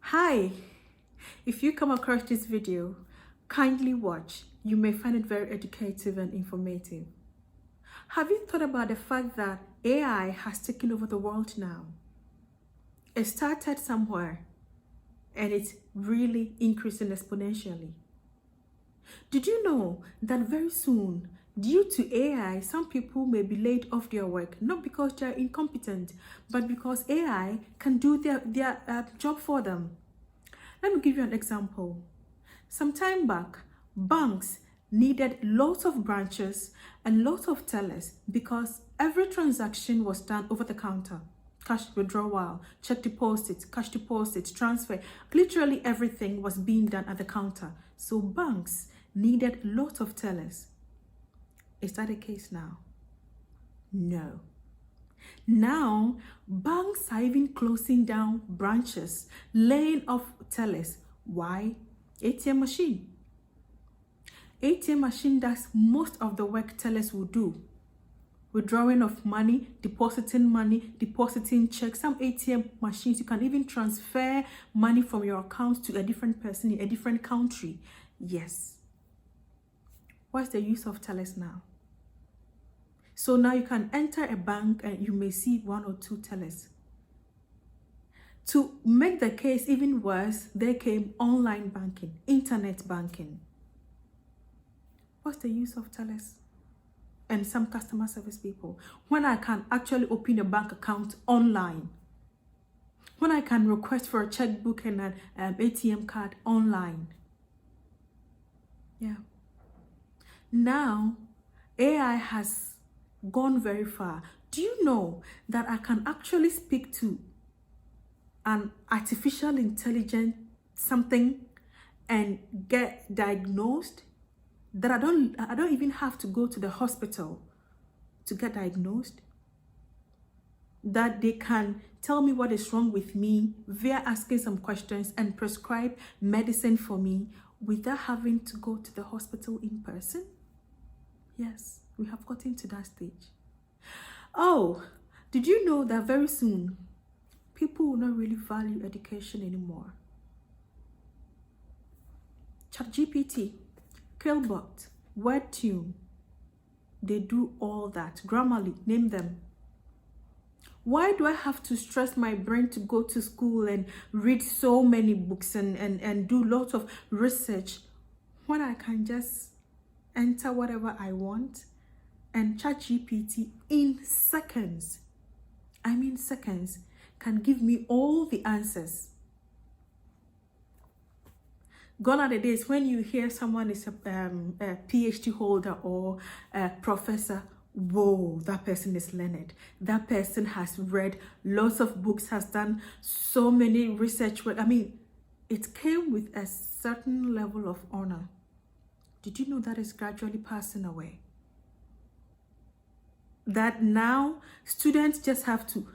Hi, if you come across this video, kindly watch. You may find it very educative and informative. Have you thought about the fact that AI has taken over the world now? It started somewhere and it's really increasing exponentially. Did you know that very soon, due to AI, some people may be laid off their work, not because they're incompetent, but because AI can do their job for them? Let me give you an example. Some time back, banks needed lots of branches and lots of tellers because every transaction was done over the counter. Cash withdrawal, check deposit, cash deposit, transfer, literally everything was being done at the counter. So banks needed lots of tellers. Is that the case now? No. Now, banks are even closing down branches, laying off tellers. Why? ATM machine. ATM machine does most of the work tellers will do. Withdrawing of money, depositing checks. Some ATM machines, you can even transfer money from your account to a different person in a different country. Yes. What's the use of tellers now? So now you can enter a bank and you may see one or two tellers. To make the case even worse, there came online banking, internet banking. What's the use of tellers and some customer service people when I can actually open a bank account online? When I can request for a checkbook and an ATM card online? Yeah. Now, AI has gone very far. Do you know that I can actually speak to an artificial intelligence something and get diagnosed? That I don't even have to go to the hospital to get diagnosed? That they can tell me what is wrong with me via asking some questions and prescribe medicine for me without having to go to the hospital in person? Yes, we have gotten to that stage. Oh, did you know that very soon people will not really value education anymore? ChatGPT, Killbot, WordTune, they do all that. Grammarly, name them. Why do I have to stress my brain to go to school and read so many books and do lots of research when I can just enter whatever I want and ChatGPT in seconds, I mean seconds, can give me all the answers? Gone are the days when you hear someone is a PhD holder or a professor. Whoa, that person is learned. That person has read lots of books, has done so many research work. I mean, it came with a certain level of honor. Did you know that is gradually passing away? That now students just have to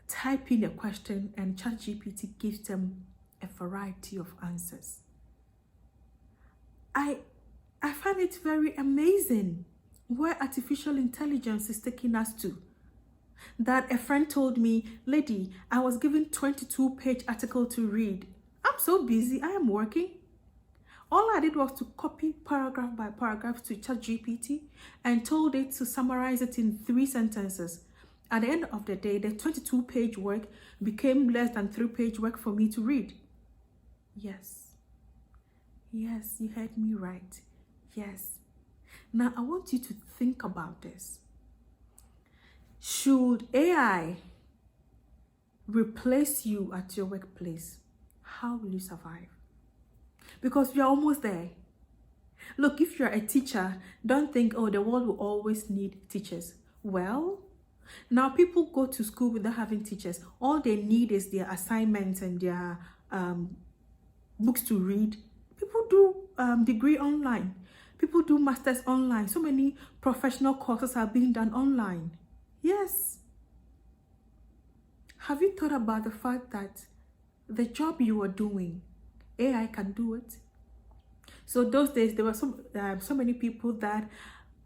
type in a question and ChatGPT gives them a variety of answers. I find it very amazing where artificial intelligence is taking us to. That a friend told me, lady, I was given 22-page article to read. I'm so busy, I am working. All I did was to copy paragraph by paragraph to ChatGPT and told it to summarize it in 3 sentences. At the end of the day, the 22-page work became less than 3-page work for me to read. Yes. Yes, you heard me right. Yes. Now, I want you to think about this. Should AI replace you at your workplace, how will you survive? Because we are almost there. Look, if you're a teacher, don't think, oh, the world will always need teachers. Well, now people go to school without having teachers. All they need is their assignments and their books to read. People do degree online. People do masters online. So many professional courses are being done online. Yes. Have you thought about the fact that the job you are doing, AI can do it? So those days, there were so many people that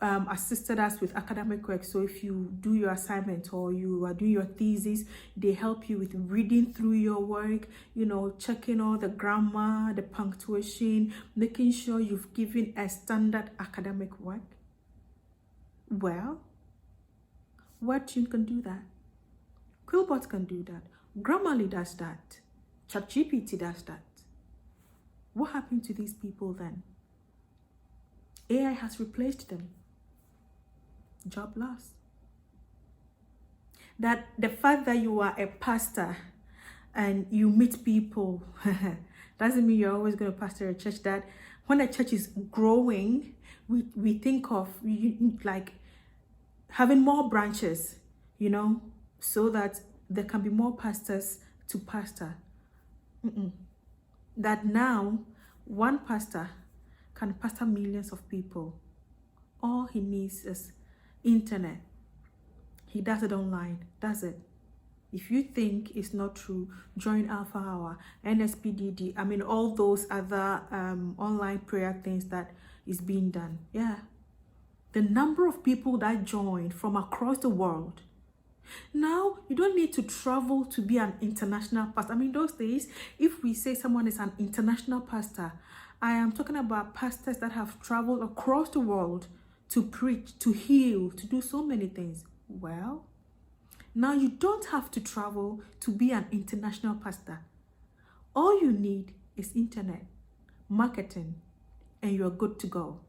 assisted us with academic work. So if you do your assignment or you are doing your thesis, they help you with reading through your work, you know, checking all the grammar, the punctuation, making sure you've given a standard academic work. Well, WordTune can do that. Quillbot can do that. Grammarly does that. ChatGPT does that. What happened to these people then? AI has replaced them. Job loss. That the fact that you are a pastor and you meet people doesn't mean you're always going to pastor a church. That when a church is growing, we think of like having more branches, you know, so that there can be more pastors to pastor. That now one pastor can pastor millions of people. All he needs is internet. He does it online. That's it. If you think it's not true, join Alpha Hour, NSPDD, I mean all those other online prayer things that is being done. Yeah. The number of people that joined from across the world. Now, you don't need to travel to be an international pastor. I mean, those days, if we say someone is an international pastor, I am talking about pastors that have traveled across the world to preach, to heal, to do so many things. Well, now you don't have to travel to be an international pastor. All you need is internet, marketing, and you're good to go.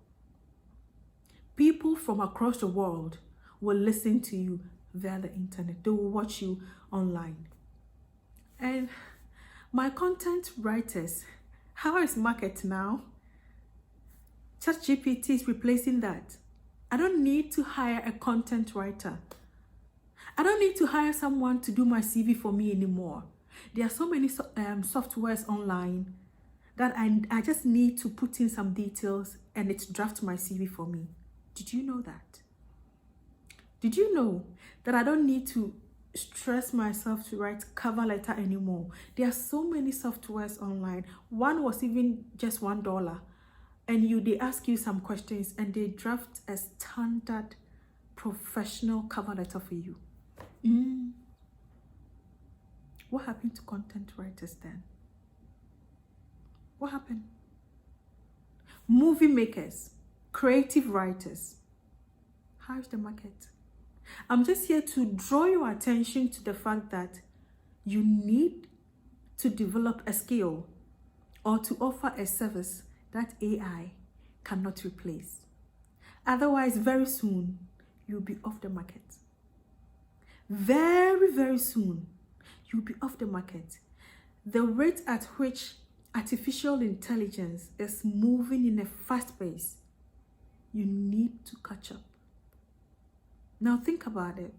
People from across the world will listen to you via the internet. They will watch you online. And my content writers, how is market now? ChatGPT is replacing that. I don't need to hire a content writer. I don't need to hire someone to do my CV for me anymore. There are so many softwares online that I just need to put in some details and it drafts my CV for me. Did you know that? Did you know that I don't need to stress myself to write cover letter anymore? There are so many softwares online. One was even just $1. And they ask you some questions and they draft a standard professional cover letter for you. What happened to content writers then? What happened? Movie makers, creative writers. How is the market? I'm just here to draw your attention to the fact that you need to develop a skill or to offer a service that AI cannot replace. Otherwise, very soon, you'll be off the market. Very, very soon, you'll be off the market. The rate at which artificial intelligence is moving in a fast pace, you need to catch up. Now think about it.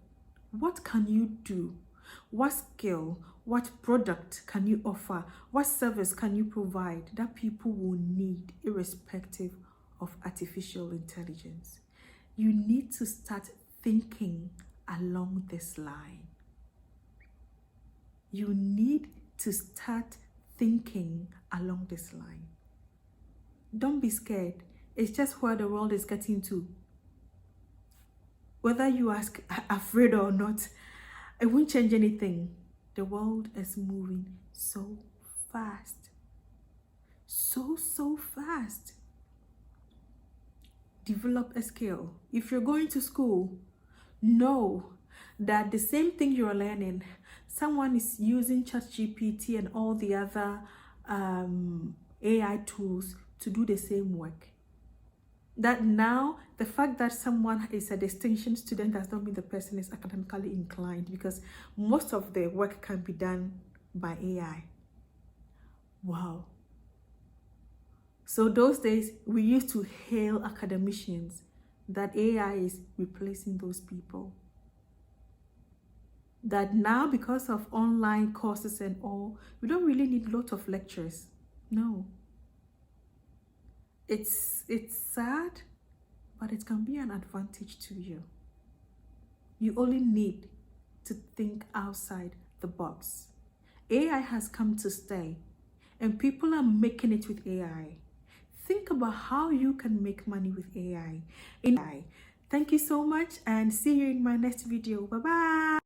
What can you do? What skill, what product can you offer? What service can you provide that people will need irrespective of artificial intelligence? You need to start thinking along this line. You need to start thinking along this line. Don't be scared. It's just where the world is getting to. Whether you are afraid or not, it won't change anything. The world is moving so fast. So fast. Develop a skill. If you're going to school, know that the same thing you're learning, someone is using ChatGPT and all the other AI tools to do the same work. That now, the fact that someone is a distinction student does not mean the person is academically inclined, because most of the work can be done by AI. Wow. So those days, we used to hail academicians that AI is replacing those people. That now, because of online courses and all, we don't really need a lot of lectures. No. It's sad, but it can be an advantage to you. You only need to think outside the box. AI has come to stay, and people are making it with AI. think about how you can make money with AI. Thank you so much and see you in my next video. Bye bye.